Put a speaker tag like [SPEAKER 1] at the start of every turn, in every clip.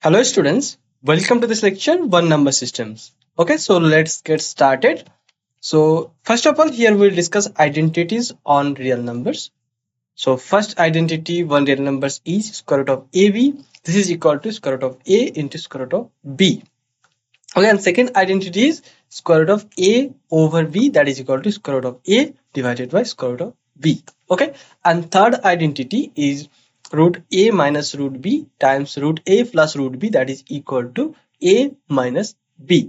[SPEAKER 1] Hello students, welcome to this lecture one number systems. Okay, so let's get started. So first of all, here we'll discuss identities on real numbers. So first identity one real numbers is square root of AB. This is equal to square root of A into square root of B. Okay, and second identity is square root of A over B, that is equal to square root of A divided by square root of B. Okay, and third identity is root A minus root B times root A plus root B, that is equal to A minus B.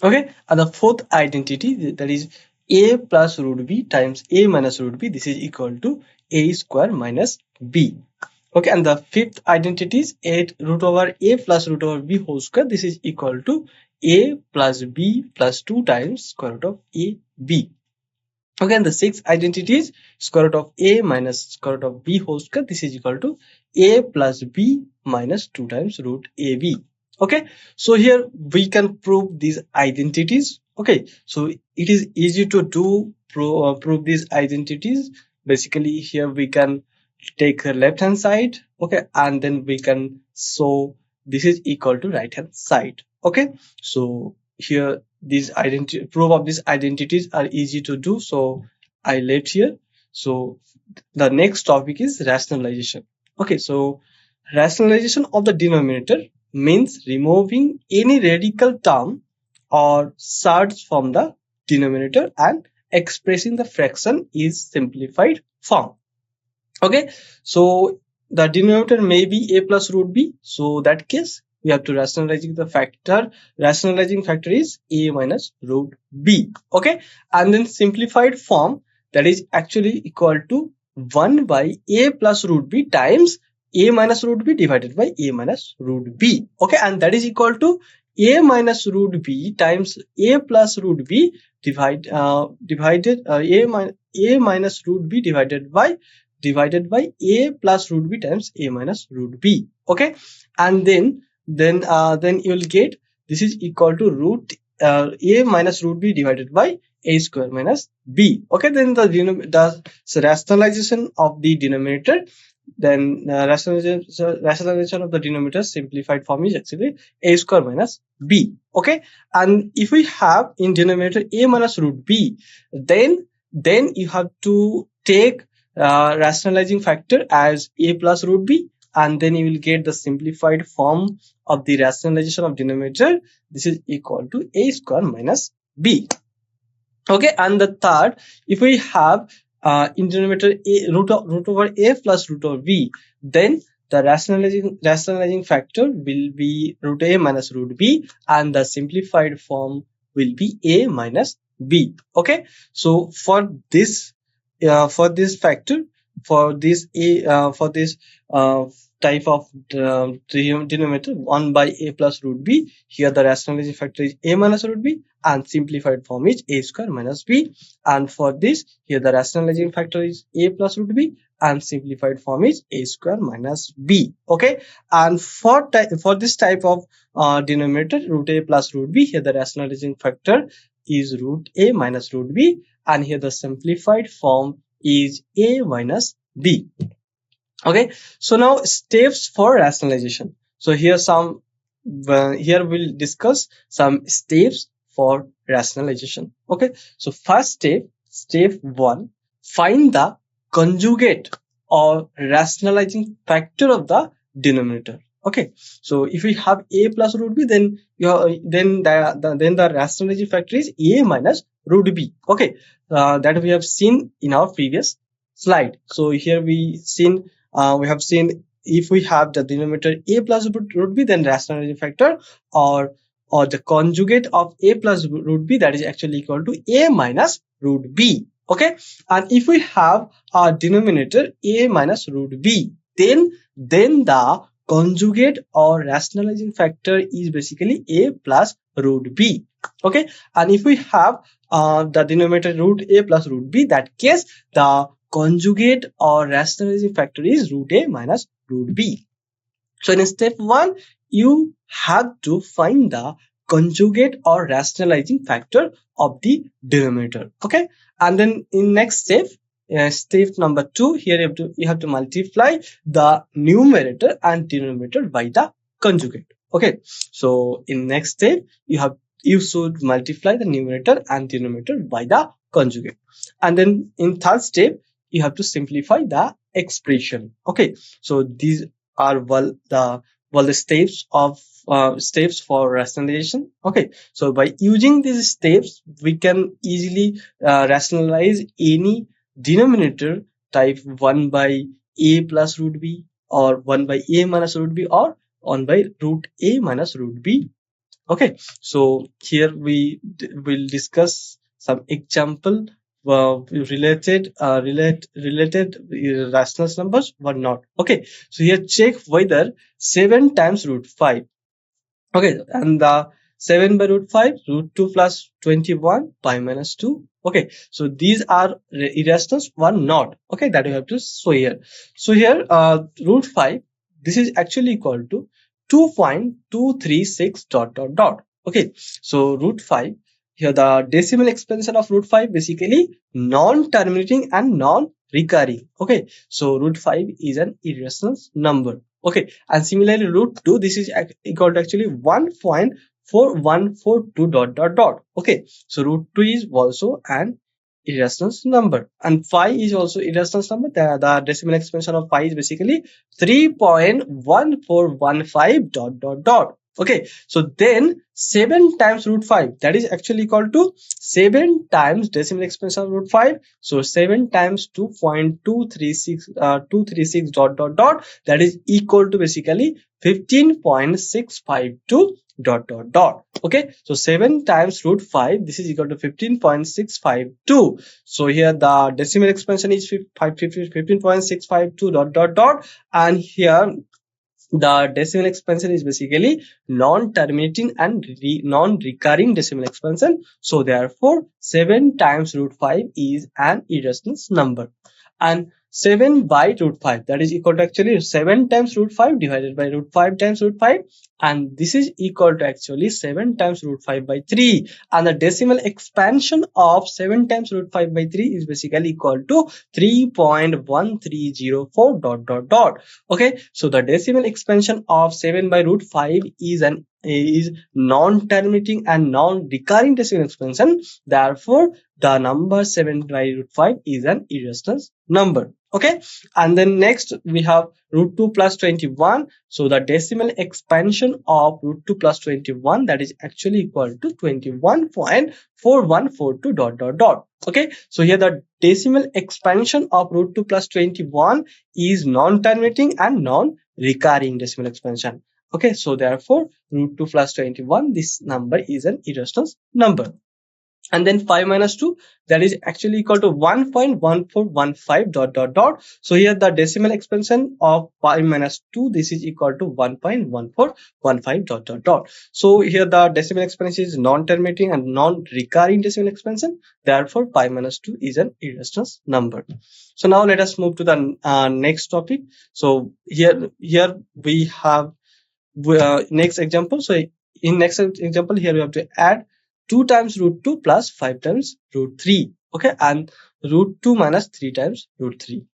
[SPEAKER 1] Okay, and the fourth identity, that is A plus root B times A minus root B, this is equal to A square minus B. Okay, and the fifth identity is 8 root over A plus root over B whole square, this is equal to A plus B plus 2 times square root of A B. Okay, and the sixth identity is square root of A minus square root of B whole square, this is equal to A plus B minus 2 times root AB. Okay, so here we can prove these identities. Okay, so it is easy to do prove these identities. Basically here we can take the left hand side, okay, and then we can show this is equal to right hand side. Okay, so here these identity proof of these identities are easy to do, so I left here. So the next topic is rationalization. Okay, so rationalization of the denominator means removing any radical term or surds from the denominator and expressing the fraction is simplified form. Okay, so the denominator may be A plus root B, so that case we have to rationalizing the factor. Rationalizing factor is A minus root B. Okay, and then simplified form, that is actually equal to 1 by A plus root B times A minus root B divided by A minus root B. Okay, and that is equal to A minus root B times A plus root B divided A minus root B divided by A plus root B times A minus root B. Okay, and then you will get this is equal to root A minus root B divided by A square minus B. Okay, then the rationalization of the denominator, then rationalization of the denominator simplified form is actually A square minus B. Okay, and if we have in denominator A minus root B, then you have to take rationalizing factor as A plus root B, and then you will get the simplified form of the rationalization of denominator. This is equal to A square minus B. Okay, and the third, if we have in denominator A root over A plus root over B, then the rationalizing factor will be root A minus root B, and the simplified form will be A minus B. Okay, so for this factor, for this type of denominator 1 by A plus root B, here the rationalizing factor is A minus root B and simplified form is A square minus B, and for this here the rationalizing factor is A plus root B and simplified form is A square minus B. Okay, and for this type of denominator root A plus root B, here the rationalizing factor is root A minus root B, and here the simplified form is A minus B. Okay, so now steps for rationalization. So here we'll discuss some steps for rationalization. Okay, so first step 1, find the conjugate or rationalizing factor of the denominator. Okay, so if we have A plus root B, then the rationalizing factor is A minus root B. Okay, that we have seen in our previous slide. So here we have seen if we have the denominator A plus root B, then rationalizing factor or the conjugate of A plus root B, that is actually equal to A minus root B. Okay, and if we have our denominator A minus root B, then the conjugate or rationalizing factor is basically A plus root B. Okay, and if we have the denominator root A plus root B, that case the conjugate or rationalizing factor is root A minus root B. So in step 1, you have to find the conjugate or rationalizing factor of the denominator. Okay, and then in next step, step number 2, here you have to multiply the numerator and denominator by the conjugate. Okay, so in next step you should multiply the numerator and denominator by the conjugate, and then in third step you have to simplify the expression. Okay, so these are the steps of steps for rationalization. Okay, so by using these steps we can easily rationalize any denominator type 1 by a plus root b, or 1 by a minus root b, or 1 by root a minus root b. Okay, so here we will discuss some example related rational numbers or not. Okay, so here check whether 7 times root 5. Okay, and the 7 by root 5, root 2 plus 21, pi minus 2. Okay, so these are irrationals or not. Okay, that you have to show here. So here root 5, this is actually equal to 2.236 dot dot dot. Okay, so root 5, here the decimal expansion of root 5 basically non-terminating and non-recurring. Okay, so root 5 is an irrational number. Okay, and similarly root 2, this is equal to actually 1.4142 dot dot dot. Okay, so root 2 is also an irrational number, and phi is also irrational number. The decimal expansion of phi is basically 3.1415 dot dot dot. Okay, so then 7 times root 5, that is actually equal to 7 times decimal expansion of root 5. So 7 times 2.236 dot dot dot, that is equal to basically 15.652 dot dot dot. Okay, so 7 times root 5, this is equal to 15.652. So here the decimal expansion is 15.652 dot dot dot, and here the decimal expansion is basically non-terminating and non-recurring decimal expansion. So therefore 7 times root 5 is an irrational number, and 7 by root 5, that is equal to actually 7 times root 5 divided by root 5 times root 5, and this is equal to actually 7 times root 5 by 3, and the decimal expansion of 7 times root 5 by 3 is basically equal to 3.1304 dot dot dot. Okay, so the decimal expansion of 7 by root 5 is non-terminating and non-recurring decimal expansion. Therefore the number 7 by root 5 is an irrational number. Okay, and then next we have root 2 plus 21. So the decimal expansion of root 2 plus 21, that is actually equal to 21.4142 dot dot dot. Okay, so here the decimal expansion of root 2 plus 21 is non-terminating and non-recurring decimal expansion. Okay, so therefore root 2 plus 21, this number is an irrational number. And then 5 minus 2, that is actually equal to 1.1415 dot dot dot. So here the decimal expansion of 5 minus 2, this is equal to 1.1415 dot dot dot. So here the decimal expansion is non-terminating and non-recurring decimal expansion. Therefore 5 minus 2 is an irrational number. So now let us move to the next topic. So here we have next example. So in next example, here we have to add 2 times root 2 plus 5 times root 3. Okay, and root 2 minus 3 times root 3.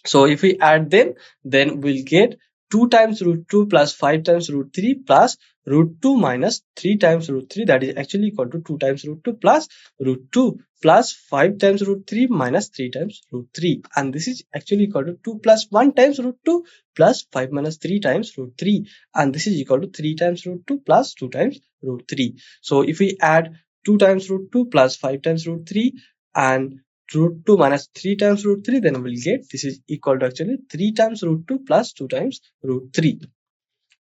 [SPEAKER 1] So if we add them, then we'll get 2 times root 2 plus 5 times root 3 plus root 2 minus 3 times root 3, that is actually equal to 2 times root 2 plus root 2 plus 5 times root 3 minus 3 times root 3, and this is actually equal to 2 plus 1 times root 2 plus 5 minus 3 times root 3, and this is equal to 3 times root 2 plus 2 times root 3. So if we add 2 times root 2 plus 5 times root 3 and root 2 minus 3 times root 3, then we'll get this is equal to actually 3 times root 2 plus 2 times root 3.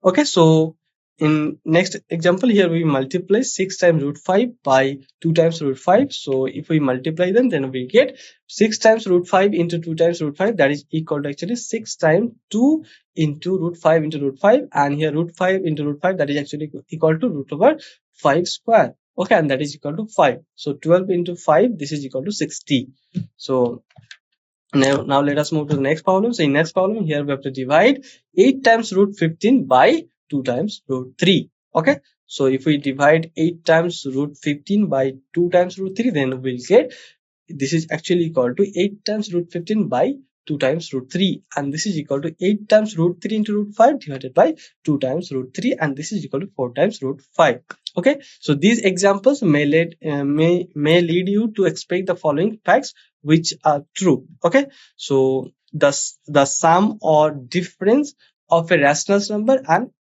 [SPEAKER 1] Okay, so in next example, here we multiply 6 times root 5 by 2 times root 5. So if we multiply them, then we get 6 times root 5 into 2 times root 5, that is equal to actually 6 times 2 into root 5 into root 5, and here root 5 into root 5, that is actually equal to root over 5 square. Okay, and that is equal to 5. So 12 into 5, this is equal to 60. So now let us move to the next problem. So in next problem, here we have to divide 8 times root 15 by 2 times root 3. Okay, so if we divide 8 times root 15 by 2 times root 3, then we'll get this is actually equal to 8 times root 15 by 2 times root 3, and this is equal to 8 times root 3 into root 5 divided by 2 times root 3, and this is equal to 4 times root 5. Okay, so these examples may lead you to expect the following facts which are true. Okay, so the sum or difference of a rational number and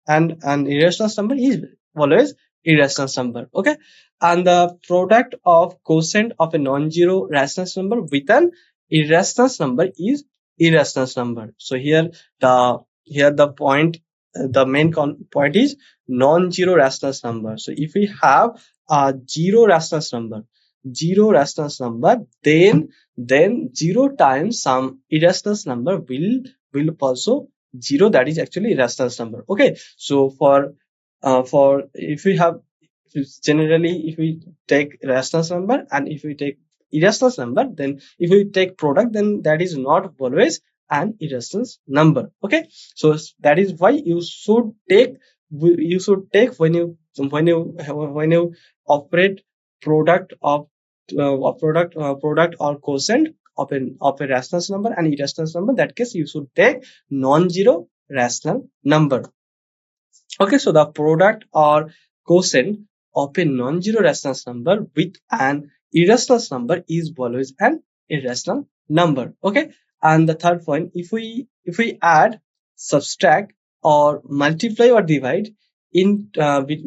[SPEAKER 1] an irrational number is always irrational number. Okay, and the product of quotient of a non-zero rational number with an irrational number is irrational number. So here the point, the main point is non-zero rational number. So if we have a zero rational number, then 0 times some irrational number will also 0, that is actually irrational number. Okay, so for if we have, generally if we take rational number and if we take irrational number, then if we take product, then that is not always an irrational number. Okay, so that is why you should take when you operate product of product or quotient of a rational number and irrational number. In that case, you should take non-zero rational number. Okay, so the product or quotient of a non-zero rational number with an irrational number is always an irrational number. Okay, and the third point, if we add, subtract, or multiply or divide we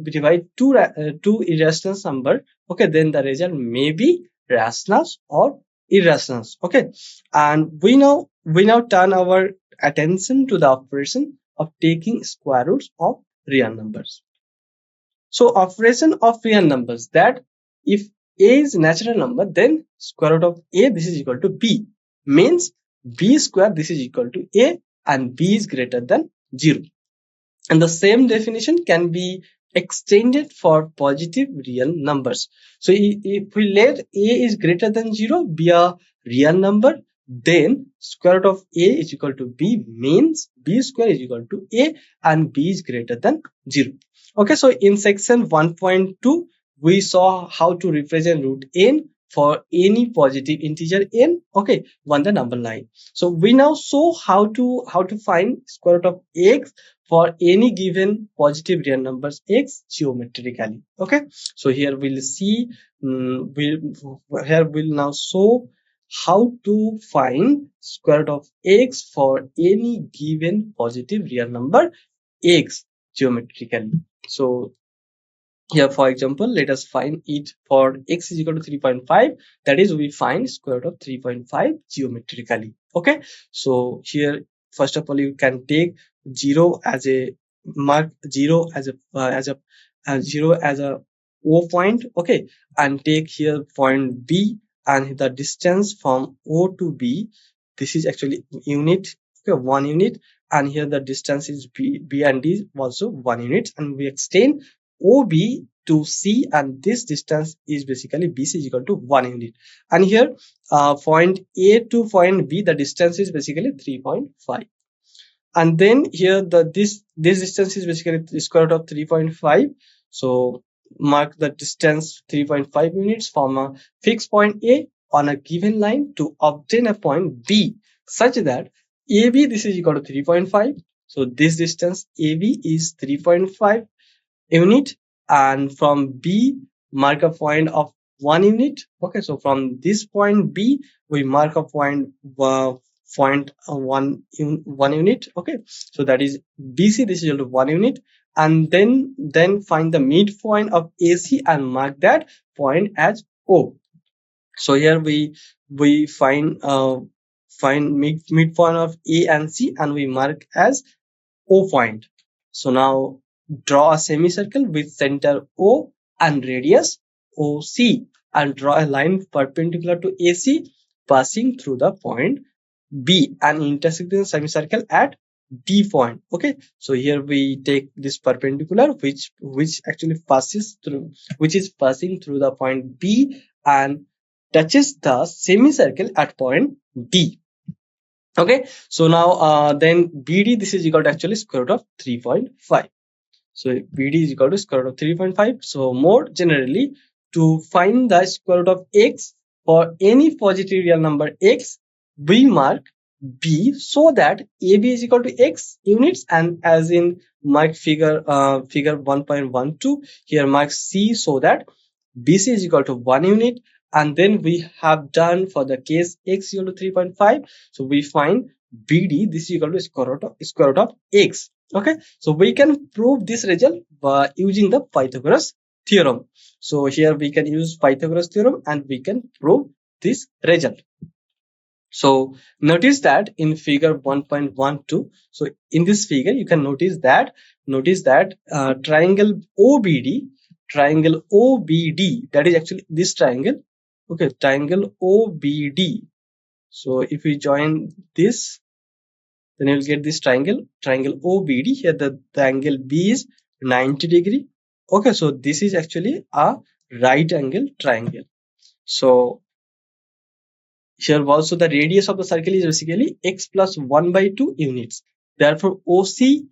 [SPEAKER 1] divide two irrational number, okay, then the result may be rational or irrational. Okay, and we now turn our attention to the operation of taking square roots of real numbers. So operation of real numbers, that if a is natural number, then square root of a, this is equal to b, means b square, this is equal to a, and b is greater than 0. And the same definition can be extended for positive real numbers. So if we let a is greater than 0 be a real number, then square root of a is equal to b, means b square is equal to a and b is greater than 0. Okay, so in section 1.2 we saw how to represent root n for any positive integer n, okay, on the number line. So we now saw how to find square root of x for any given positive real numbers x geometrically. Okay, so here we'll see we'll now show how to find square root of x for any given positive real number x geometrically. So here, for example, let us find it for x is equal to 3.5. That is, we find square root of 3.5 geometrically. Okay, so here first of all you can take 0 as a mark, 0 as a O point. Okay, and take here point B, and the distance from O to B, this is actually unit, okay, 1 unit, and here the distance is B and D also 1 unit, and we extend OB to C, and this distance is basically BC is equal to 1 unit. And here point A to point B, the distance is basically 3.5. And then here this distance is basically the square root of 3.5. So mark the distance 3.5 units from a fixed point A on a given line to obtain a point B such that AB, this is equal to 3.5. So this distance AB is 3.5 unit, and from B mark a point of 1 unit. Okay, so from this point B we mark a point 1 unit. Okay, so that is BC, this is equal to 1 unit, and then find the midpoint of AC and mark that point as O. So here we find midpoint of A and C and we mark as O point. So now draw a semicircle with center O and radius OC, and draw a line perpendicular to AC passing through the point B and intersecting the semicircle at D point. Okay, so here we take this perpendicular which actually passes through, which is passing through the point B and touches the semicircle at point D. Okay, so now then BD, this is equal to actually square root of 3.5. So BD is equal to square root of 3.5. So more generally, to find the square root of x for any positive real number x, we mark B so that AB is equal to X units, and as in mark figure 1.12, here mark C so that BC is equal to 1 unit. And then we have done for the case X equal to 3.5, so we find BD, this is equal to square root of X. Okay, so we can prove this result by using the Pythagoras theorem. So here we can use Pythagoras theorem and we can prove this result. So notice that in figure 1.12, so in this figure you can notice that triangle OBD, that is actually this triangle. Okay, triangle OBD. So if we join this, then you will get this triangle OBD. Here the angle B is 90 degree. Okay, so this is actually a right angle triangle. So here also the radius of the circle is basically x plus 1 by 2 units. Therefore, OC,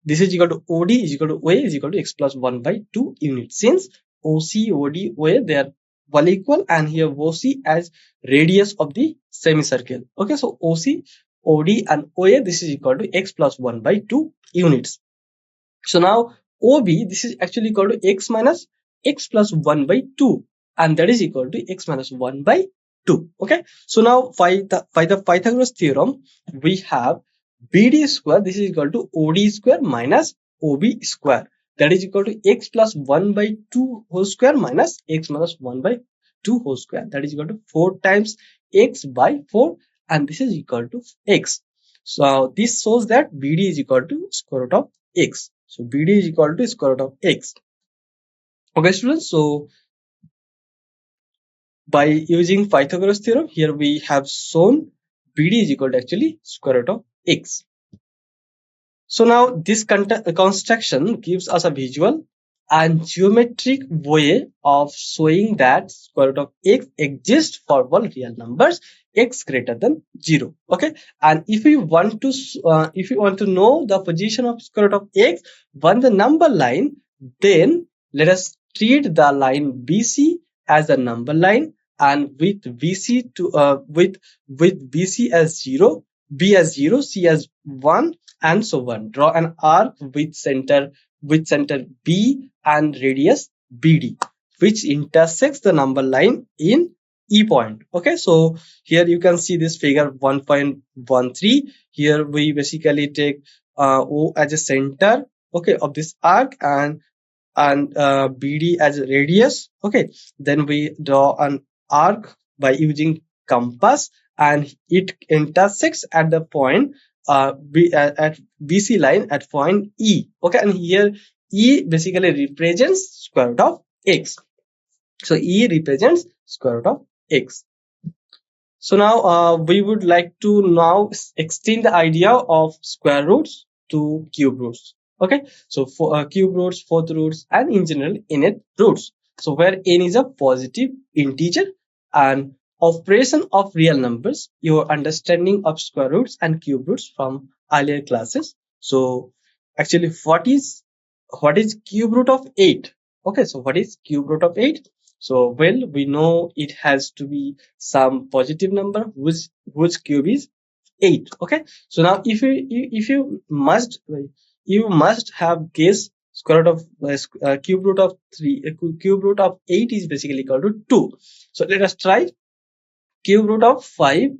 [SPEAKER 1] this is equal to OD is equal to OA is equal to x plus 1 by 2 units. Since OC, OD, OA, they are well equal, and here OC as radius of the semicircle. Okay, so OC, OD and OA, this is equal to x plus 1 by 2 units. So now OB, this is actually equal to x minus x plus 1 by 2, and that is equal to x minus 1 by 2. Okay, so now by the Pythagoras theorem, we have BD square, this is equal to OD square minus OB square, that is equal to x plus 1 by 2 whole square minus x minus 1 by 2 whole square, that is equal to 4 times x by 4, and this is equal to x. So this shows that BD is equal to square root of x. So BD is equal to square root of x. Okay, students. So by using Pythagoras theorem, here we have shown BD is equal to actually square root of x. So now this construction gives us a visual and geometric way of showing that square root of x exists for all real numbers x greater than 0. Okay, and if you want to know the position of square root of x on the number line, then let us treat the line BC as a number line, and with BC to with BC as 0, B as 0, C as 1, and so on. Draw an arc with center B and radius BD, which intersects the number line in E point. Okay, so here you can see this figure 1.13. Here we basically take O as a center, okay, of this arc, and BD as a radius. Okay, then we draw an arc by using compass, and it intersects at the point at BC line at point E. Okay, and here E basically represents square root of x. So E represents square root of x. So now we would like to now extend the idea of square roots to cube roots. Okay, so for cube roots, fourth roots, and in general innate roots. So where n is a positive integer and operation of real numbers, your understanding of square roots and cube roots from earlier classes. So actually, what is cube root of 8? Okay, so what is cube root of 8? So well, we know it has to be some positive number whose cube is 8. Okay, so now if you must have guessed square root of cube root of 3, cube root of 8 is basically equal to 2. So let us try cube root of 5,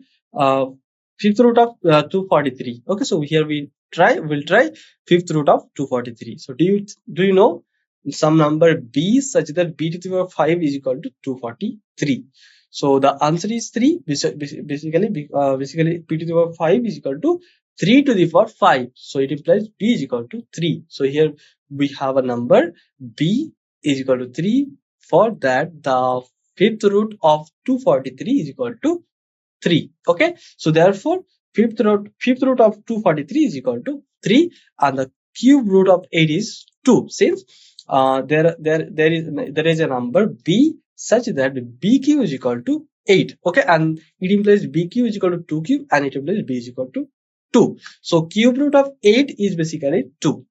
[SPEAKER 1] fifth root of 243. Okay, so here we'll try fifth root of 243. So do you know some number b such that b to the power 5 is equal to 243? So the answer is 3. Basically b to the power 5 is equal to 3 to the power 5. So it implies b is equal to 3. So here we have a number b is equal to 3. For that, the fifth root of 243 is equal to 3. Okay, so therefore fifth root of 243 is equal to 3, and the cube root of 8 is 2. Since there is a number b such that bq is equal to 8. Okay, and it implies bq is equal to 2 cube, and it implies b is equal to 2. So cube root of 8 is basically 2.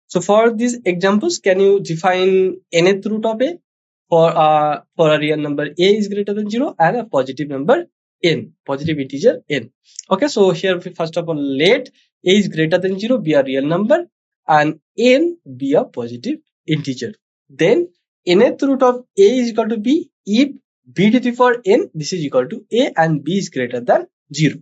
[SPEAKER 1] So for these examples, can you define nth root of a for a real number a is greater than 0 and a positive number n, positive integer n. Okay, so here first of all, let a is greater than 0 be a real number and n be a positive integer. Then nth root of a is equal to b if b to the power n, this is equal to a and b is greater than 0.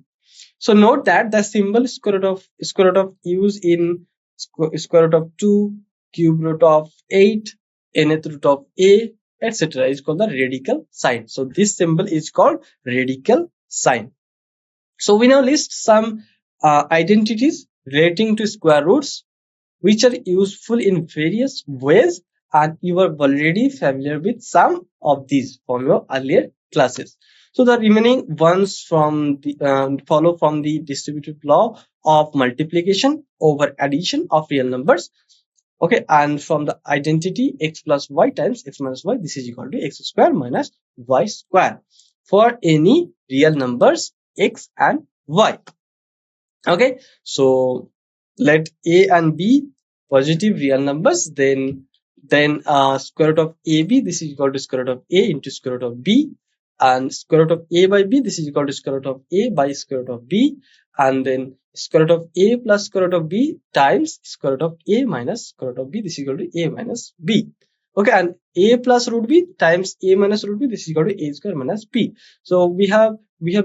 [SPEAKER 1] So note that the symbol square root of use in square root of 2, cube root of 8, nth root of a, etc. is called the radical sign. So this symbol is called radical sign. So we now list some identities relating to square roots which are useful in various ways, and you are already familiar with some of these from your earlier classes. So the remaining ones from the follow from the distributive law of multiplication over addition of real numbers. Okay, and from the identity x plus y times x minus y, this is equal to x square minus y square for any real numbers x and y. Okay, so let a and b positive real numbers, then square root of ab, this is equal to square root of a into square root of b, and square root of a by b, this is equal to square root of a by square root of b, and then square root of a plus square root of b times square root of a minus square root of b, this is equal to a minus b. Okay, and a plus root b times a minus root b, this is equal to a square minus b. So we have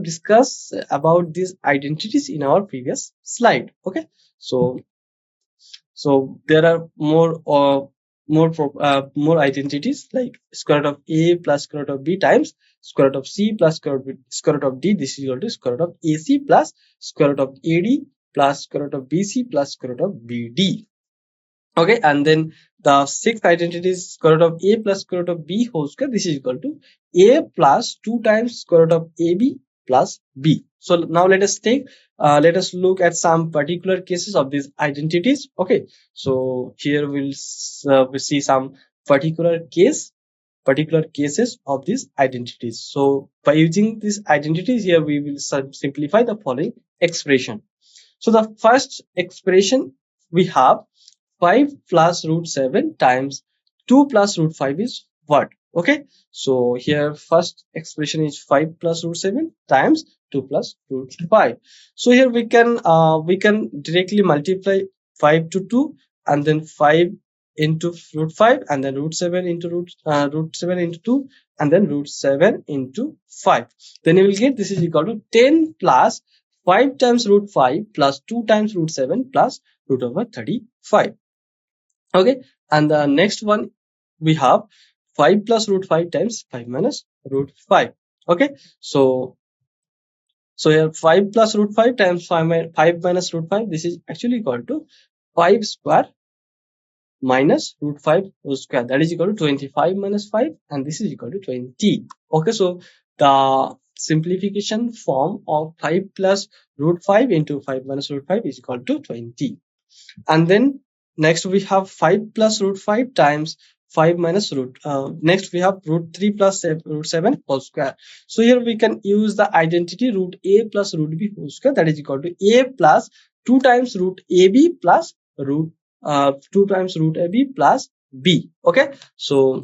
[SPEAKER 1] discussed about these identities in our previous slide. Okay, so there are more identities like square root of a plus square root of b times square root of c plus square root of d, this is equal to square root of ac plus square root of ad plus square root of bc plus square root of bd. Okay, and then the sixth identity is square root of a plus square root of b whole square, this is equal to a plus 2 times square root of ab plus b. So now let us look at some particular cases of these identities. Okay, so here we'll see some particular cases of these identities. So by using these identities here, we will simplify the following expression. So the first expression we have 5 plus root 7 times 2 plus root 5 is what? Okay, so here first expression is 5 plus root 7 times 2 plus root 5. So here we can directly multiply 5 to 2 and then 5 into root 5 and then root 7 into root 7 into 2 and then root 7 into 5. Then you will get this is equal to 10 plus 5 times root 5 plus 2 times root 7 plus root over 35. Okay, and the next one we have 5 plus root 5 times 5 minus root 5. Okay, so here 5 plus root 5 times 5 minus root 5, this is actually equal to 5 square minus root 5 whole square, that is equal to 25 minus 5, and this is equal to 20. Okay, so the simplification form of 5 plus root 5 into 5 minus root 5 is equal to 20. And then next we have 5 plus root 5 times 5 minus root next we have root 3 plus root 7 whole square. So here we can use the identity root a plus root b whole square, that is equal to a plus 2 times root ab plus root 2 times root ab plus b. Okay, so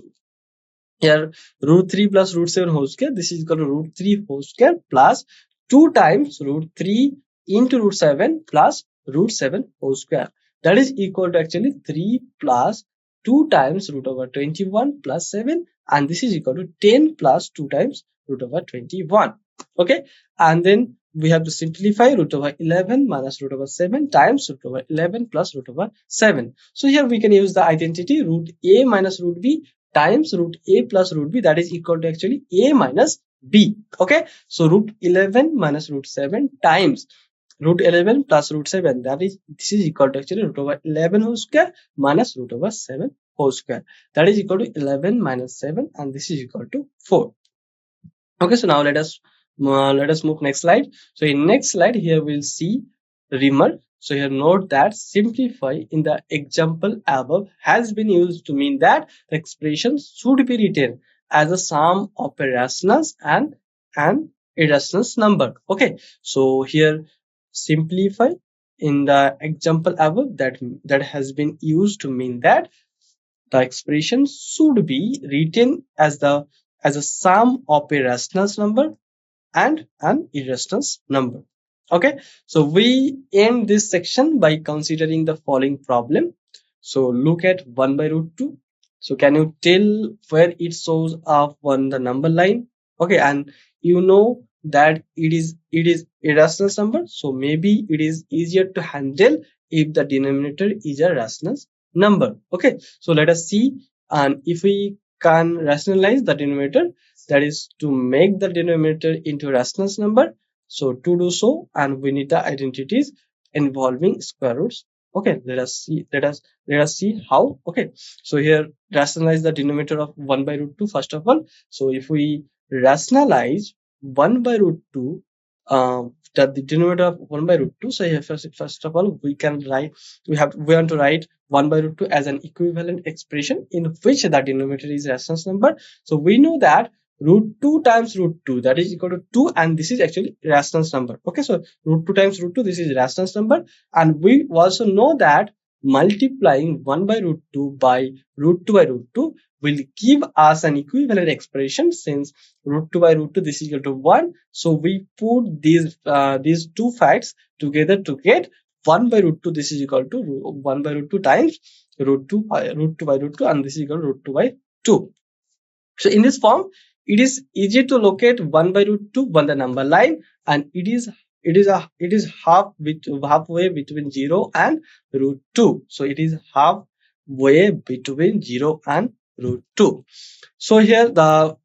[SPEAKER 1] here root 3 plus root 7 whole square, this is equal to root 3 whole square plus 2 times root 3 into root 7 plus root 7 whole square, that is equal to actually 3 plus 2 times root over 21 plus 7, and this is equal to 10 plus 2 times root over 21. Okay, and then we have to simplify root over 11 minus root over 7 times root over 11 plus root over 7. So here we can use the identity root a minus root b times root a plus root b, that is equal to actually a minus b. Okay, so root 11 minus root 7 times root 11 plus root 7, that is this is equal to actually root over 11 whole square minus root over 7 whole square, that is equal to 11 minus 7, and this is equal to 4. Okay, so now let us move next slide. So in next slide here we'll see rimmer. So here note that simplify in the example above has been used to mean that the expression should be written as a sum of a rationals and an irrationals number. Okay, so here simplify in the example above that has been used to mean that the expression should be written as a sum of a rationals number and an irrational number. Okay, so we end this section by considering the following problem. So look at 1 by root 2. So can you tell where it shows up on the number line? Okay, and you know that it is irrational number, so maybe it is easier to handle if the denominator is a rational number. Okay, so let us see, and if we can rationalize the denominator, that is to make the denominator into a rational number. So to do so, and we need the identities involving square roots. Okay, let us see how. Okay, so here rationalize the denominator of 1 by root 2 first of all. So if we rationalize 1 by root 2, the denominator of 1 by root 2, so here first of all we can write, we want to write 1 by root 2 as an equivalent expression in which the denominator is rational number. So we know that root 2 times root 2, that is equal to 2, and this is actually rational number. Okay, so root 2 times root 2, this is rational number, and we also know that multiplying 1 by root 2 by root 2 by root 2 will give us an equivalent expression. Since root 2 by root 2, this is equal to 1, so we put these two facts together to get 1 by root 2, this is equal to 1 by root 2 times root 2 by root 2, and this is equal to root 2 by 2. So in this form, it is easy to locate 1 by root 2 on the number line, and it is halfway between 0 and root 2. So it is halfway between 0 and root 2. So here the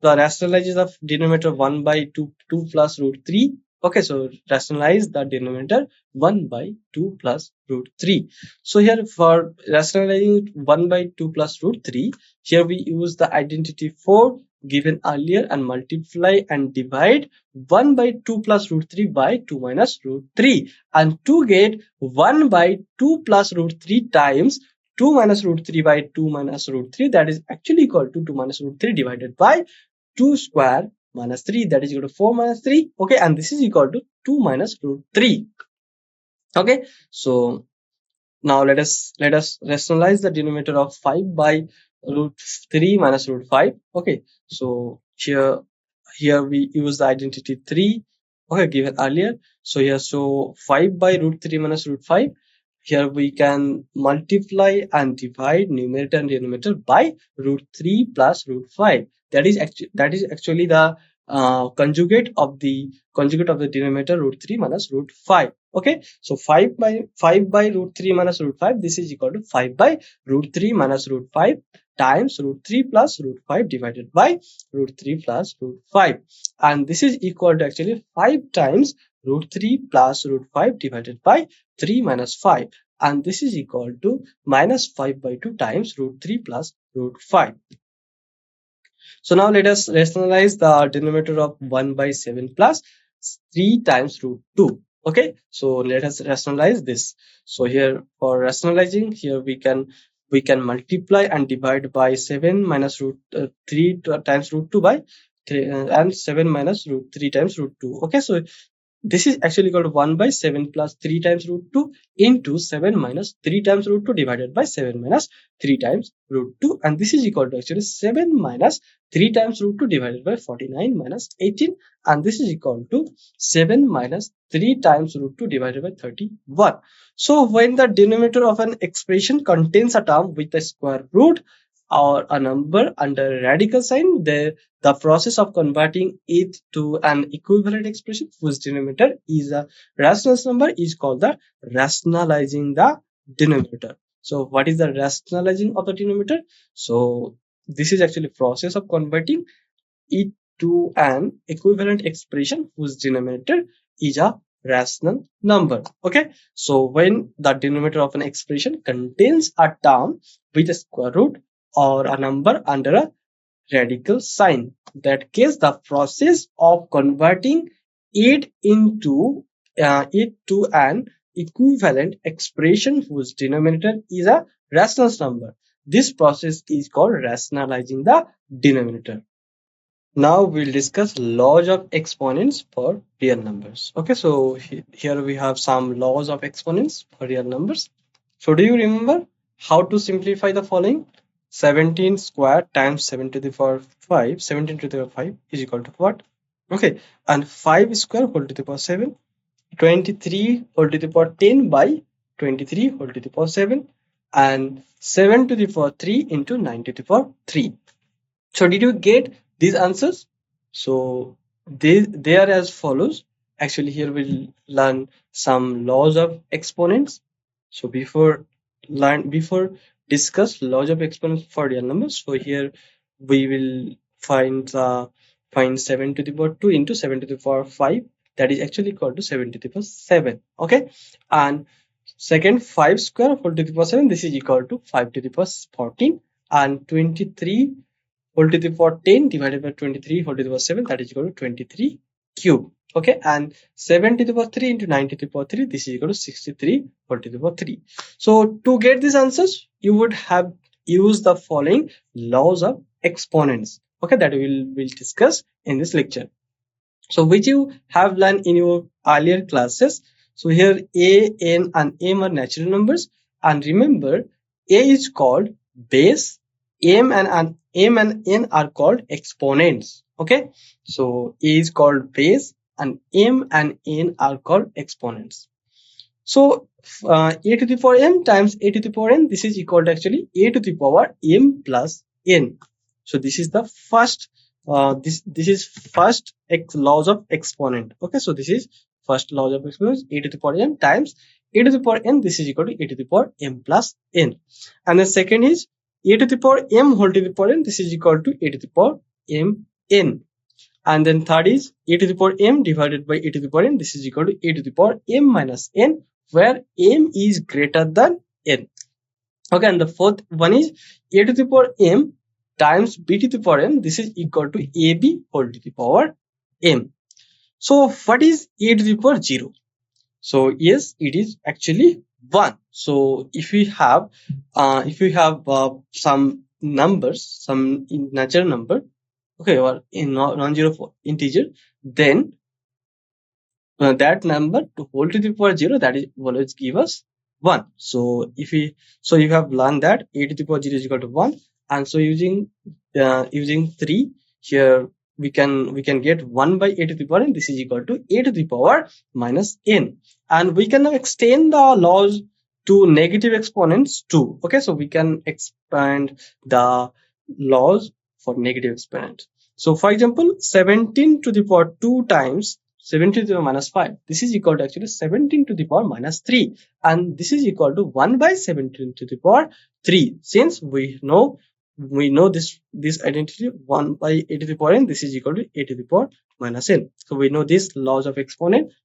[SPEAKER 1] rationalization of denominator 1 by 2 plus root 3. Okay, so rationalize the denominator 1 by 2 plus root 3. So here for rationalizing 1 by 2 plus root 3, here we use the identity 4 given earlier and multiply and divide 1 by 2 plus root 3 by 2 minus root 3, and to get 1 by 2 plus root 3 times 2 minus root 3 by 2 minus root 3, that is actually equal to 2 minus root 3 divided by 2 square minus 3, that is equal to 4 minus 3. Okay, and this is equal to 2 minus root 3. Okay, so now let us rationalize the denominator of 5 by root 3 minus root 5. Okay, so here we use the identity 3, okay, given earlier. So here, so 5 by root 3 minus root 5, here we can multiply and divide numerator and denominator by root 3 plus root 5. That is actually the conjugate of the denominator root 3 minus root 5. Okay, so 5 by root 3 minus root 5, this is equal to 5 by root 3 minus root 5 times root 3 plus root 5 divided by root 3 plus root 5, and this is equal to actually 5 times root 3 plus root 5 divided by 3 minus 5, and this is equal to minus 5 by 2 times root 3 plus root 5. So now let us rationalize the denominator of 1 by 7 plus 3 times root 2. Okay, so let us rationalize this. So here for rationalizing, here we can multiply and divide by 7 minus root 3 times root 2 by 3, and 7 minus root 3 times root 2. Okay, so this is actually equal to 1 by 7 plus 3 times root 2 into 7 minus 3 times root 2 divided by 7 minus 3 times root 2, and this is equal to actually 7 minus 3 times root 2 divided by 49 minus 18, and this is equal to 7 minus 3 times root 2 divided by 31. So when the denominator of an expression contains a term with a square root or a number under a radical sign, the process of converting it to an equivalent expression whose denominator is a rational number is called the rationalizing the denominator. So what is the rationalizing of the denominator? So this is actually process of converting it to an equivalent expression whose denominator is a rational number. Okay, so when the denominator of an expression contains a term with a square root or a number under a radical sign, that case the process of converting it into to an equivalent expression whose denominator is a rational number, this process is called rationalizing the denominator. Now we'll discuss laws of exponents for real numbers. Okay, so here we have some laws of exponents for real numbers. So do you remember how to simplify the following? 17 squared times 7 to the power 5, 17 to the power 5 is equal to what? Okay, and 5 square whole to the power 7, 23 whole to the power 10 by 23 whole to the power 7, and 7 to the power 3 into 9 to the power 3. So did you get these answers? So they are as follows. Actually, here we'll learn some laws of exponents. So before discuss laws of exponents for real numbers, so here we will find 7 to the power 2 into 7 to the power 5. That is actually equal to 7 to the power 7. Okay, and second, 5 square whole to the power 7. This is equal to 5 to the power 14, and 23 whole to the power 10 divided by 23 whole to the power 7, that is equal to 23 cube. Okay, and 7 to the power 3 into 9 to the power 3, this is equal to 63 whole to the power 3. So to get these answers, you would have used the following laws of exponents. Okay, that we'll discuss in this lecture. So which you have learned in your earlier classes. So here a, n and m are natural numbers, and remember a is called base, m and n are called exponents. Okay, so a is called base and m and n are called exponents. So a to the power m times a to the power n, this is equal to actually a to the power m plus n. So this is the first this is first laws of exponent. Okay, so this is first laws of exponent, a to the power m times a to the power n, this is equal to a to the power m plus n. And the second is a to the power m whole to the power n, this is equal to a to the power m n. And then third is a to the power m divided by a to the power n, this is equal to a to the power m minus n, where m is greater than n. Okay, and the fourth one is a to the power m times b to the power n, this is equal to ab whole to the power m. So what is a to the power 0? So yes, it is actually 1. So if we have some numbers, some natural number, okay, or in non-zero integer, then that number to whole to the power 0, that is always give us 1. So if we you have learned that a to the power 0 is equal to 1, and so using 3 here, we can get 1 by a to the power n, this is equal to a to the power minus n. And we can now extend the laws to negative exponents too. Okay, so we can expand the laws for negative exponents. So for example, 17 to the power 2 times 17 to the power minus 5, this is equal to actually 17 to the power minus 3, and this is equal to 1 by 17 to the power 3. Since we know this identity, 1 by a to the power n, this is equal to a to the power minus n. So we know this laws of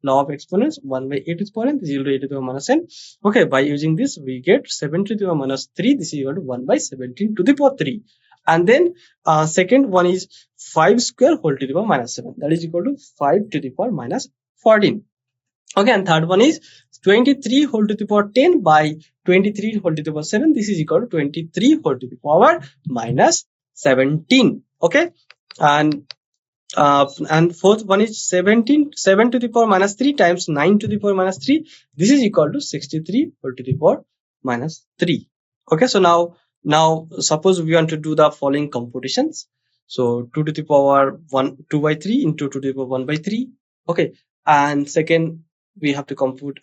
[SPEAKER 1] law of exponents, 1 by a to the power n, this is equal to a to the power minus n. Okay, by using this we get 7 to the power minus 3, this is equal to 1 by 17 to the power 3. And then second one is 5 square whole to the power minus 7, that is equal to 5 to the power minus 14. Okay, and third one is 23 whole to the power 10 by 23 whole to the power 7, this is equal to 23 whole to the power minus 17. Okay, and fourth one is 7 to the power minus 3 times 9 to the power minus 3, this is equal to 63 whole to the power minus 3. Okay, so now suppose we want to do the following computations. So 2 to the power 2 by 3 into 2 to the power 1 by 3. Okay, and second we have to compute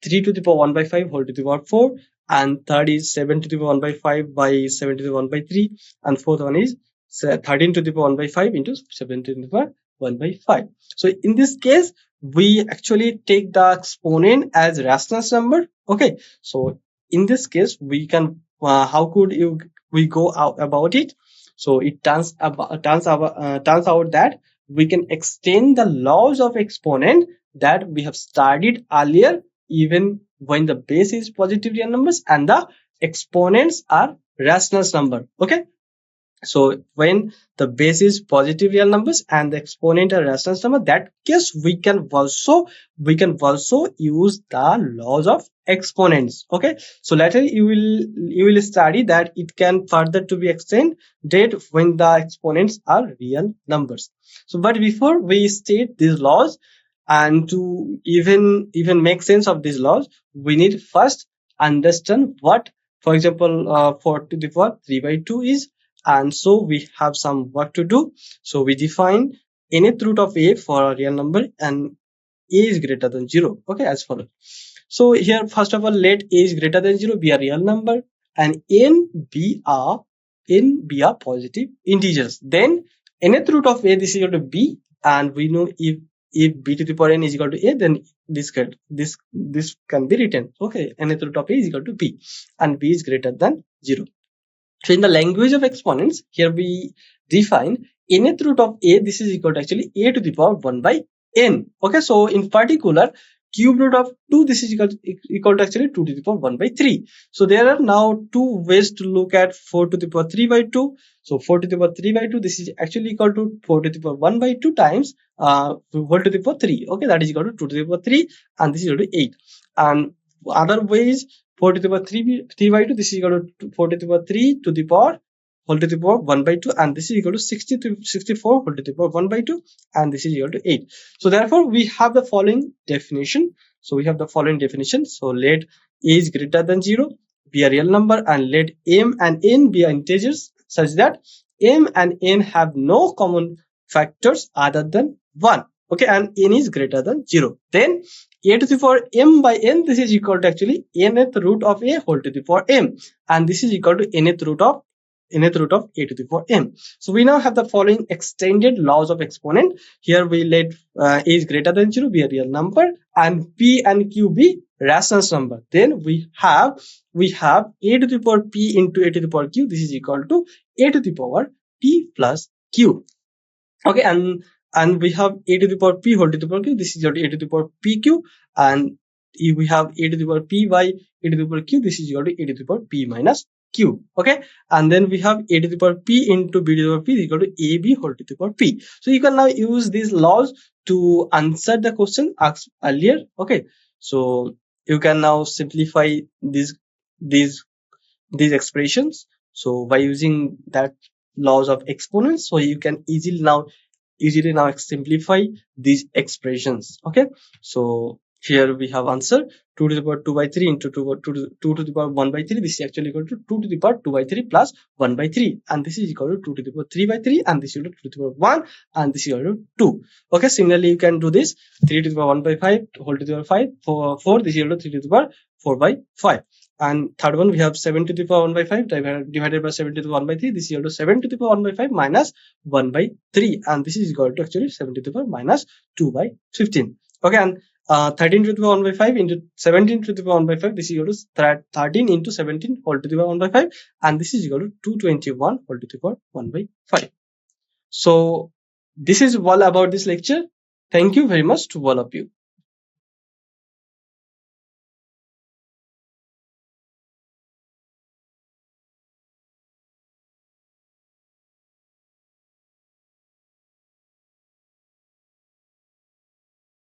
[SPEAKER 1] 3 to the power 1 by 5 whole to the power 4, and third is 7 to the power 1 by 5 by 7 to the power 1 by 3, and fourth one is 13 to the power 1 by 5 into 17 to the power 1 by 5. So in this case we actually take the exponent as rational number. Okay, so in this case we can how could we go out about it? So it turns out that we can extend the laws of exponent that we have studied earlier, even when the base is positive real numbers and the exponents are rational number. Okay, so when the base is positive real numbers and the exponent are rational number, that case we can also use the laws of exponents. Okay, so later you will study that it can further to be extended when the exponents are real numbers. So but before we state these laws, and to even make sense of these laws, we need first understand what, for example, 4 to the power 3 by 2 is. And so we have some work to do. So we define nth root of a for a real number and a is greater than 0. Okay, as follows. So here, first of all, let a is greater than 0 be a real number and n be a positive integers. Then nth root of a, this is equal to b, and we know if b to the power n is equal to a, then this can be written. Okay, nth root of a is equal to b and b is greater than 0. So in the language of exponents, here we define nth root of a, this is equal to actually a to the power 1 by n. Okay, so in particular, cube root of 2, this is equal to actually 2 to the power 1 by 3. So there are now two ways to look at 4 to the power 3 by 2. So 4 to the power 3 by 2, this is actually equal to 4 to the power 1 by 2 times whole to the power 3. Okay, that is equal to 2 to the power 3, and this is equal to 8. And other ways, 4 to the power 3 by 2, this is equal to 4 to the power 3 to the power whole to the power 1 by 2, and this is equal to 64 whole to the power 1 by 2, and this is equal to 8. So therefore we have the following definition. So let a is greater than 0 be a real number, and let m and n be integers such that m and n have no common factors other than 1. Okay, and n is greater than 0. Then a to the power m by n, this is equal to actually nth root of a whole to the power m, and this is equal to nth root of a to the power m. So we now have the following extended laws of exponent. Here we let a is greater than 0 be a real number and p and q be rational number. Then we have a to the power p into a to the power q, this is equal to a to the power p plus q. Okay, and we have a to the power p whole to the power q, this is equal to a to the power pq, and if we have a to the power p by a to the power q, this is equal to a to the power p minus q. Okay, and then we have a to the power p into b to the power p is equal to ab whole to the power p. So you can now use these laws to answer the question asked earlier. Okay, so you can now simplify these expressions. So by using that laws of exponents, so you can easily now simplify these expressions. Okay, so here we have answer 2 to the power 2 by 3 into 2 to the power 1 by 3, this is actually equal to 2 to the power 2 by 3 plus 1 by 3, and this is equal to 2 to the power 3 by 3, and this is equal to 2 to the power 1, and this is equal to 2. Okay, similarly you can do this 3 to the power 1 by 5 whole to the power 5 4, this is equal to 3 to the power 4 by 5. And third one, we have 7 to the power 1 by 5 divided by 7 to the power 1 by 3. This is equal to 7 to the power 1 by 5 minus 1 by 3. And this is equal to actually 7 to the power minus 2 by 15. Okay, and 13 to the power 1 by 5 into 17 to the power 1 by 5. This is equal to 13 into 17 whole to the power 1 by 5. And this is equal to 221 whole to the power 1 by 5. So this is all about this lecture. Thank you very much to all of you.